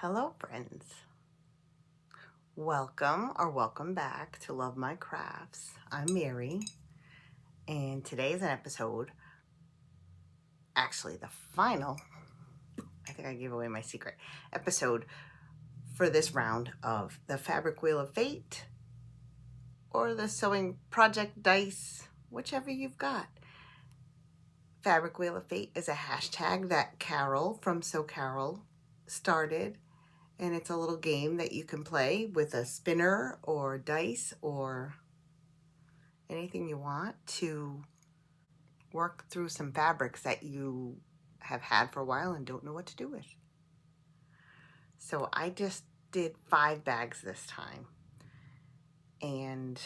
Hello friends, welcome back to Love My Crafts. I'm Mary, and today is an episode, actually the final, I think I gave away my secret, episode for this round of the Fabric Wheel of Fate or the Sewing Project Dice, whichever you've got. Fabric Wheel of Fate is a hashtag that Carole from Sew Carole started. And it's a little game that you can play with a spinner or dice or anything you want to work through some fabrics that you have had for a while and don't know what to do with. So I just did 5 bags this time. And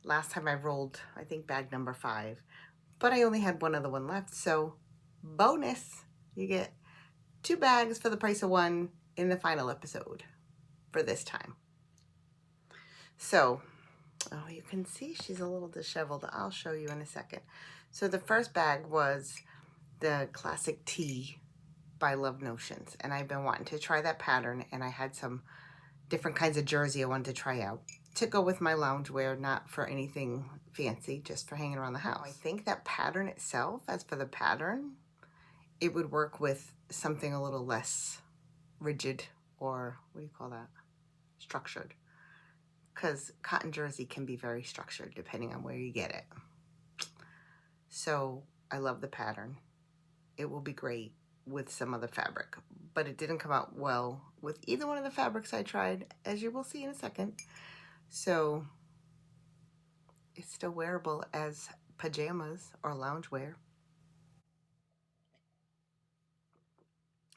last time I rolled, I think, bag number 5. But I only had one other one left. So bonus, you get 2 bags for the price of 1 in the final episode for this time. So, oh, you can see she's a little disheveled. I'll show you in a second. So the first bag was the Classic Tee by Love Notions. And I've been wanting to try that pattern. And I had some different kinds of jersey I wanted to try out to go with my loungewear, not for anything fancy, just for hanging around the house. I think that pattern itself, as for the pattern, it would work with something a little less rigid, or what do you call that? Structured. Because cotton jersey can be very structured depending on where you get it. So I love the pattern. It will be great with some other fabric, but it didn't come out well with either one of the fabrics I tried, as you will see in a second. So it's still wearable as pajamas or loungewear.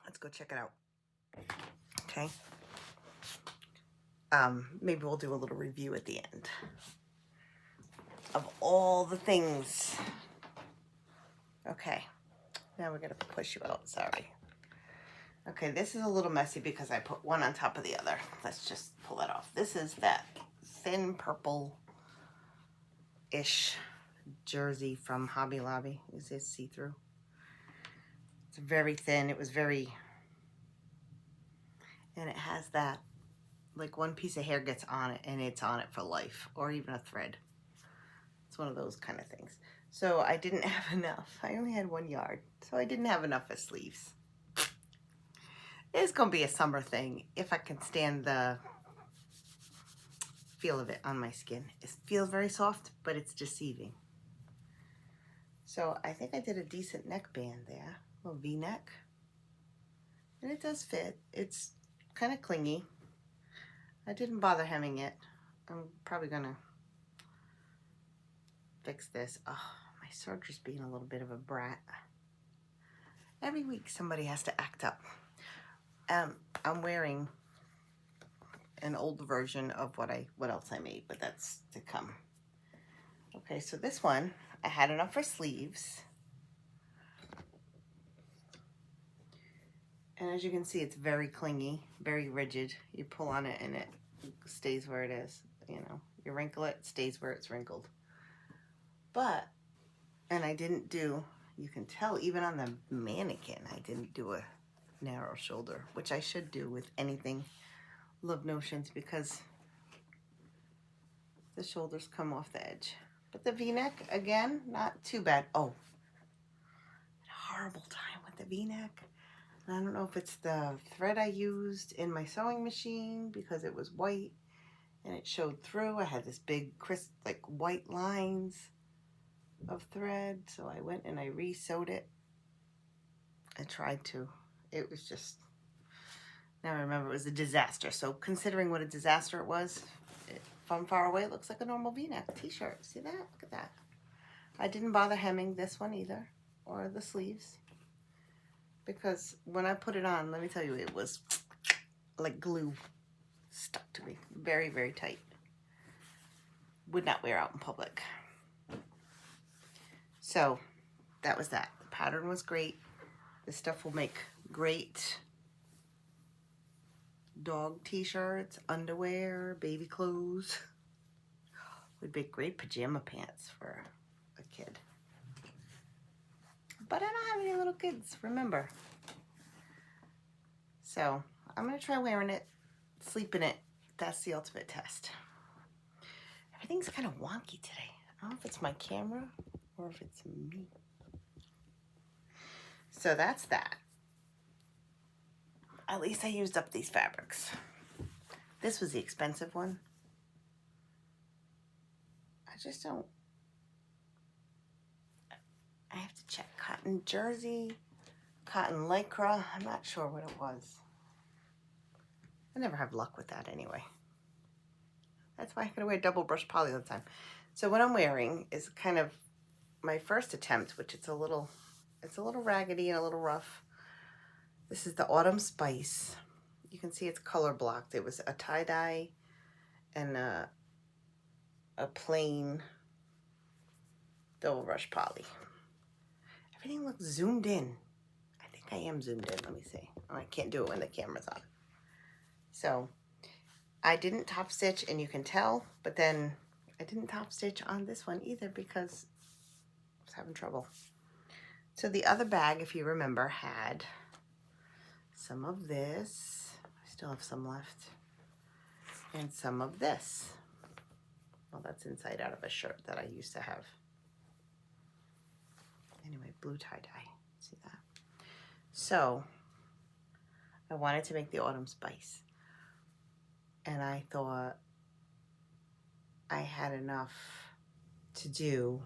Let's go check it out. Okay. Maybe we'll do a little review at the end of all the things. Okay, now we're gonna push you out, sorry. Okay, this is a little messy because I put one on top of the other. Let's just pull that off. This is that thin purple-ish jersey from Hobby Lobby. Is this see-through? It's very thin. It was very, and it has that, like one piece of hair gets on it and it's on it for life, or even a thread. It's one of those kind of things. So I didn't have enough. I only had 1 yard, so I didn't have enough for sleeves. It's gonna be a summer thing if I can stand the feel of it on my skin. It feels very soft, but it's deceiving. So I think I did a decent neckband there, a little V-neck. And it does fit. It's kind of clingy. I didn't bother hemming it. I'm probably gonna fix this. Oh, my serger's being a little bit of a brat. Every week somebody has to act up. I'm wearing an old version of what else I made, but that's to come. Okay, so this one, I had enough for sleeves. And as you can see, it's very clingy, very rigid. You pull on it and it stays where it is. You know, you wrinkle it, it stays where it's wrinkled. But, and I didn't do, you can tell even on the mannequin, I didn't do a narrow shoulder, which I should do with anything Love Notions because the shoulders come off the edge. But the V-neck, again, not too bad. Oh, horrible time with the V-neck. I don't know if it's the thread I used in my sewing machine because it was white and it showed through. I had this big crisp, like white lines of thread. So I went and I re-sewed it. I tried to. It was just, now I remember it was a disaster. So considering what a disaster it was, from far away it looks like a normal V-neck t-shirt. See that? Look at that. I didn't bother hemming this one either, or the sleeves. Because when I put it on, let me tell you, it was like glue stuck to me. Very, very tight. Would not wear out in public. So that was that. The pattern was great. This stuff will make great dog t-shirts, underwear, baby clothes. Would make great pajama pants for a kid. But I don't have any little kids, remember. So I'm going to try wearing it, sleep in it. That's the ultimate test. Everything's kind of wonky today. I don't know if it's my camera or if it's me. So that's that. At least I used up these fabrics. This was the expensive one. I just don't. I have to check. Cotton jersey, cotton lycra. I'm not sure what it was. I never have luck with that anyway. That's why I gotta wear double brush poly all the time. So what I'm wearing is kind of my first attempt, which it's a little raggedy and a little rough. This is the Autumn Spice. You can see it's color blocked. It was a tie-dye and a plain double brush poly. Everything looks zoomed in. I think I am zoomed in. Let me see. Oh, I can't do it when the camera's on. So I didn't top stitch, and you can tell, but then I didn't top stitch on this one either because I was having trouble. So the other bag, if you remember, had some of this. I still have some left. And some of this. Well, that's inside out of a shirt that I used to have. Anyway, blue tie-dye. See that? So I wanted to make the Autumn Spice. And I thought I had enough to do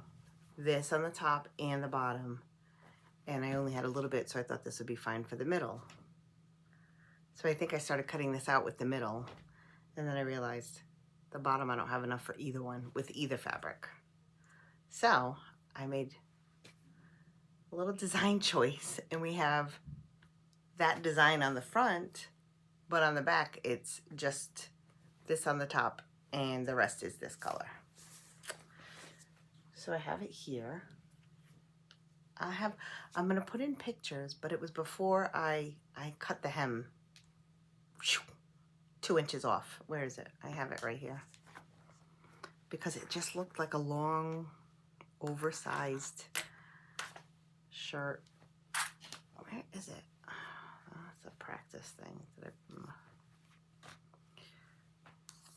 this on the top and the bottom. And I only had a little bit, so I thought this would be fine for the middle. So I think I started cutting this out with the middle. And then I realized the bottom I don't have enough for either one with either fabric. So I made a little design choice, and we have that design on the front, but on the back it's just this on the top and the rest is this color. So I have it here. I'm gonna put in pictures, but it was before I cut the hem 2 inches off. Where is it? I have it right here. Because it just looked like a long, oversized shirt. Where is it? Oh, it's a practice thing.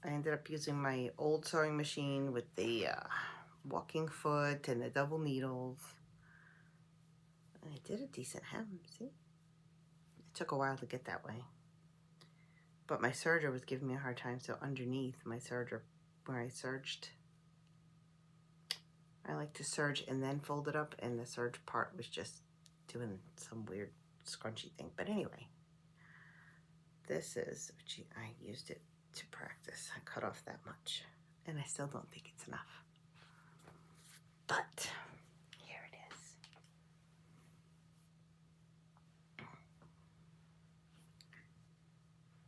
I ended up using my old sewing machine with the walking foot and the double needles. And I did a decent hem, see? It took a while to get that way. But my serger was giving me a hard time, so underneath my serger, where I serged, I like to serge and then fold it up, and the serge part was just doing some weird scrunchy thing. But anyway, this is, I used it to practice. I cut off that much, and I still don't think it's enough. But here it is.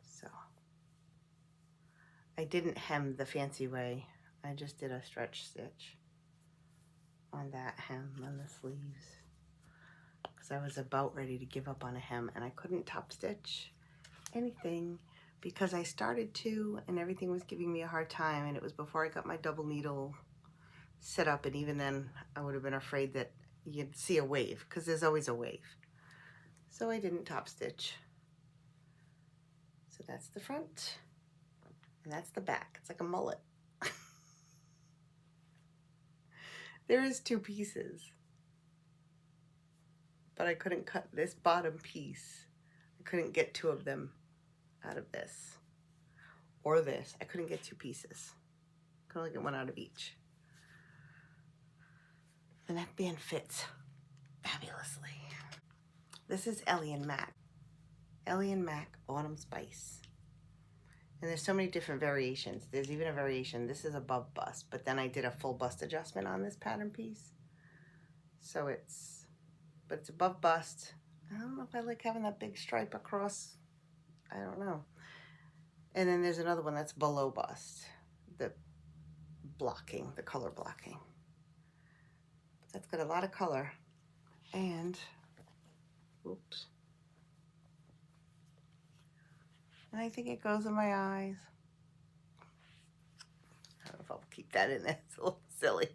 So I didn't hem the fancy way. I just did a stretch stitch on that hem on the sleeves because I was about ready to give up on a hem, and I couldn't top stitch anything because I started to and everything was giving me a hard time, and it was before I got my double needle set up, and even then I would have been afraid that you'd see a wave because there's always a wave. So I didn't top stitch. So that's the front and that's the back. It's like a mullet. There is 2 pieces, but I couldn't cut this bottom piece. I couldn't get 2 of them out of this or this. I couldn't get 2 pieces. I could only get 1 out of each. The neckband fits fabulously. This is Ellie and Mac. Ellie and Mac Autumn Spice. And there's so many different variations. There's even a variation. This is above bust, but then I did a full bust adjustment on this pattern piece. So it's above bust. I don't know if I like having that big stripe across. I don't know. And then there's another one that's below bust. The blocking, the color blocking. But that's got a lot of color. And, oops. And I think it goes in my eyes. I don't know if I'll keep that in there. It's a little silly.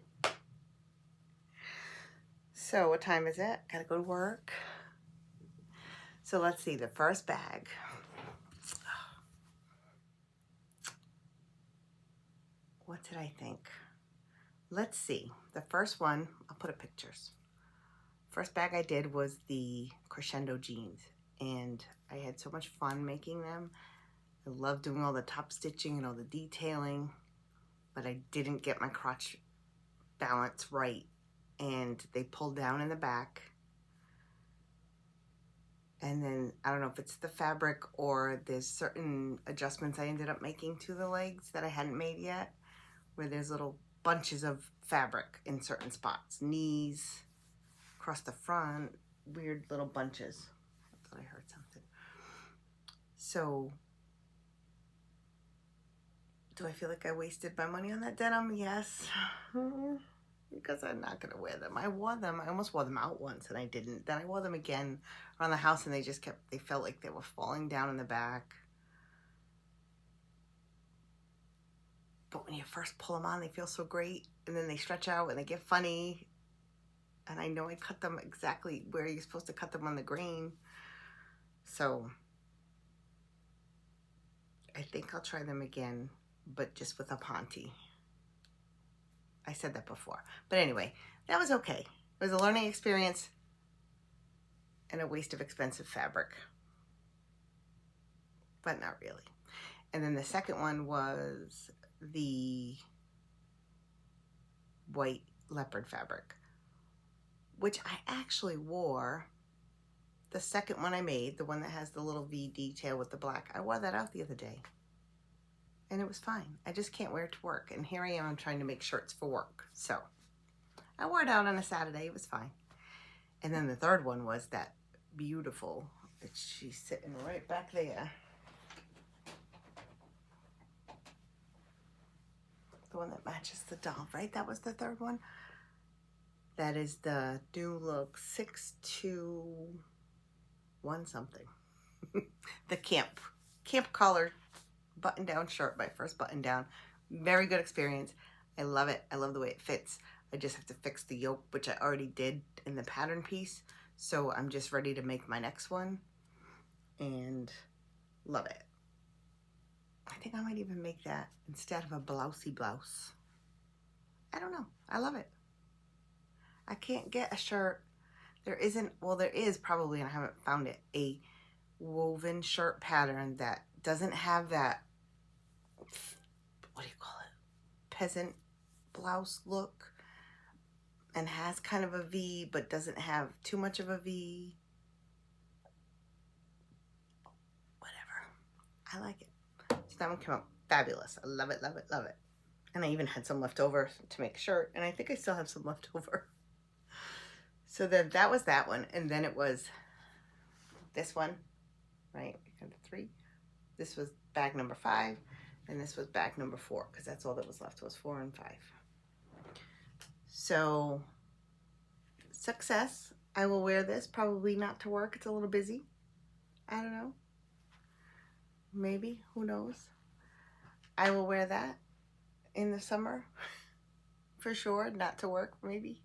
So what time is it? Gotta go to work. So let's see, the first bag. what did I think? Let's see. The first one, I'll put up pictures. First bag I did was the crescendo jeans, and I had so much fun making them. I love doing all the top stitching and all the detailing, but I didn't get my crotch balance right, and they pulled down in the back. And then I don't know if it's the fabric or there's certain adjustments I ended up making to the legs that I hadn't made yet, where there's little bunches of fabric in certain spots, knees, across the front, weird little bunches. I thought I heard something. So do I feel like I wasted my money on that denim? Yes. Because I'm not gonna wear them. I wore them. I almost wore them out once and I didn't. Then I wore them again around the house and they felt like they were falling down in the back. But when you first pull them on, they feel so great. And then they stretch out and they get funny. And I know I cut them exactly where you're supposed to cut them on the grain. So I think I'll try them again, but just with a Ponte. I said that before. But anyway, that was okay. It was a learning experience and a waste of expensive fabric. But not really. And then the second one was the white leopard fabric, which I actually wore. The second one I made, the one that has the little V detail with the black, I wore that out the other day. And it was fine. I just can't wear it to work. And here I am, I'm trying to make shirts for work. So I wore it out on a Saturday. It was fine. And then the third one was that beautiful, she's sitting right back there. The one that matches the doll, right? That was the third one. That is the new look 621 something. The camp collar button down shirt, my first button down. Very good experience. I love it. I love the way it fits. I just have to fix the yoke, which I already did in the pattern piece. So I'm just ready to make my next one and love it. I think I might even make that instead of a blousey blouse. I don't know. I love it. I can't get a shirt. There isn't, well, there is probably, and I haven't found it, a woven shirt pattern that doesn't have that, what do you call it, peasant blouse look, and has kind of a V but doesn't have too much of a V. Whatever. I like it. So that one came out fabulous. I love it, love it, love it. And I even had some left over to make a shirt, and I think I still have some left over. So then that was that one, and then it was this one, right? Kind of 3. This was bag number 5, and this was bag number 4, because that's all that was left, was 4 and 5. So success. I will wear this, probably not to work. It's a little busy. I don't know. Maybe, who knows? I will wear that in the summer for sure, not to work maybe.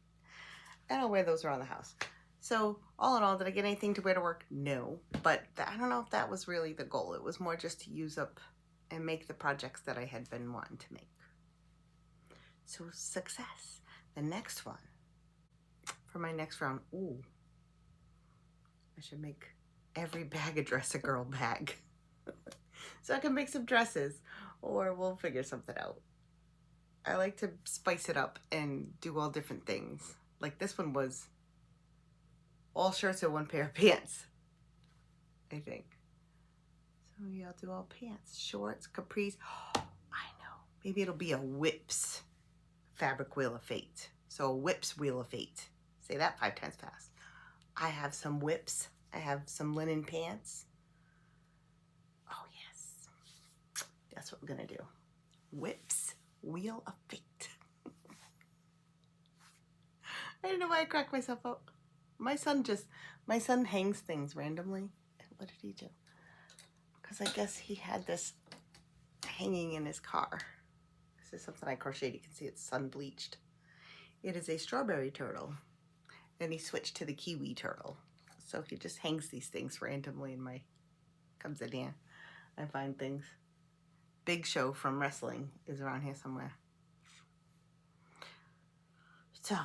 And I'll wear those around the house. So all in all, did I get anything to wear to work? No, but I don't know if that was really the goal. It was more just to use up and make the projects that I had been wanting to make. So success. The next one, for my next round, ooh, I should make every bag a dress a girl bag. So I can make some dresses, or we'll figure something out. I like to spice it up and do all different things. Like this one was all shirts and one pair of pants, I think. So yeah, I'll do all pants, shorts, capris. Oh, I know. Maybe it'll be a whips fabric wheel of fate. So a whips wheel of fate. Say that 5 times fast. I have some whips. I have some linen pants. Oh yes. That's what we're gonna do. Whips wheel of fate. I don't know why I cracked myself up. My son hangs things randomly. What did he do? Because I guess he had this hanging in his car. This is something I crocheted. You can see it's sun bleached. It is a strawberry turtle. And he switched to the kiwi turtle. So he just hangs these things randomly in my, comes in here. I find things. Big Show from wrestling is around here somewhere. So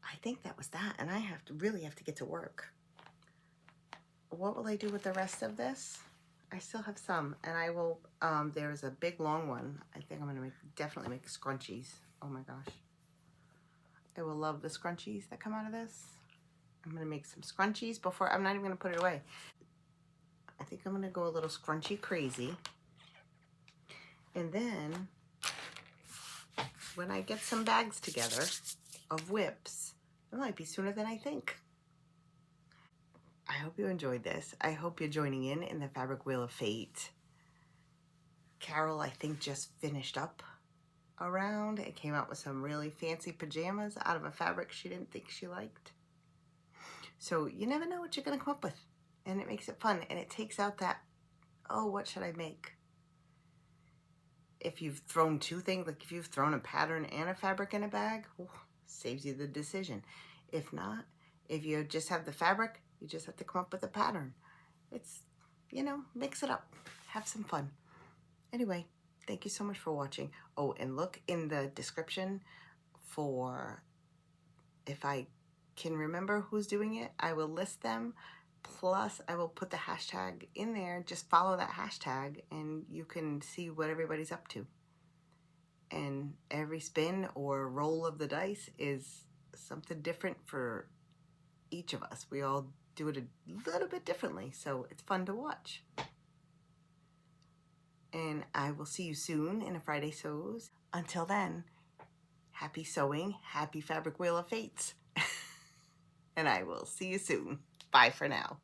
I think that was that, and I really have to get to work. What will I do with the rest of this? I still have some, and I will, there's a big long one. I think I'm gonna definitely make scrunchies. Oh my gosh. I will love the scrunchies that come out of this. I'm gonna make some scrunchies before, I'm not even gonna put it away. I think I'm gonna go a little scrunchy crazy. And then when I get some bags together of whips, it might be sooner than I think. I hope you enjoyed this. I hope you're joining in the Fabric Wheel of Fate. Carole, I think, just finished up a round. It came out with some really fancy pajamas out of a fabric she didn't think she liked. So you never know what you're gonna come up with. And it makes it fun. And it takes out that, oh, what should I make? If you've thrown two things, like if you've thrown a pattern and a fabric in a bag, saves you the decision. If not, if you just have the fabric, you just have to come up with a pattern. It's, you know, mix it up. Have some fun. Anyway, thank you so much for watching. Oh, and look in the description for, if I can remember who's doing it, I will list them. Plus, I will put the hashtag in there. Just follow that hashtag and you can see what everybody's up to. And every spin or roll of the dice is something different for each of us. We all do it a little bit differently, so it's fun to watch. And I will see you soon in a Friday Sews. Until then, happy sewing, happy Fabric Wheel of Fates. And I will see you soon. Bye for now.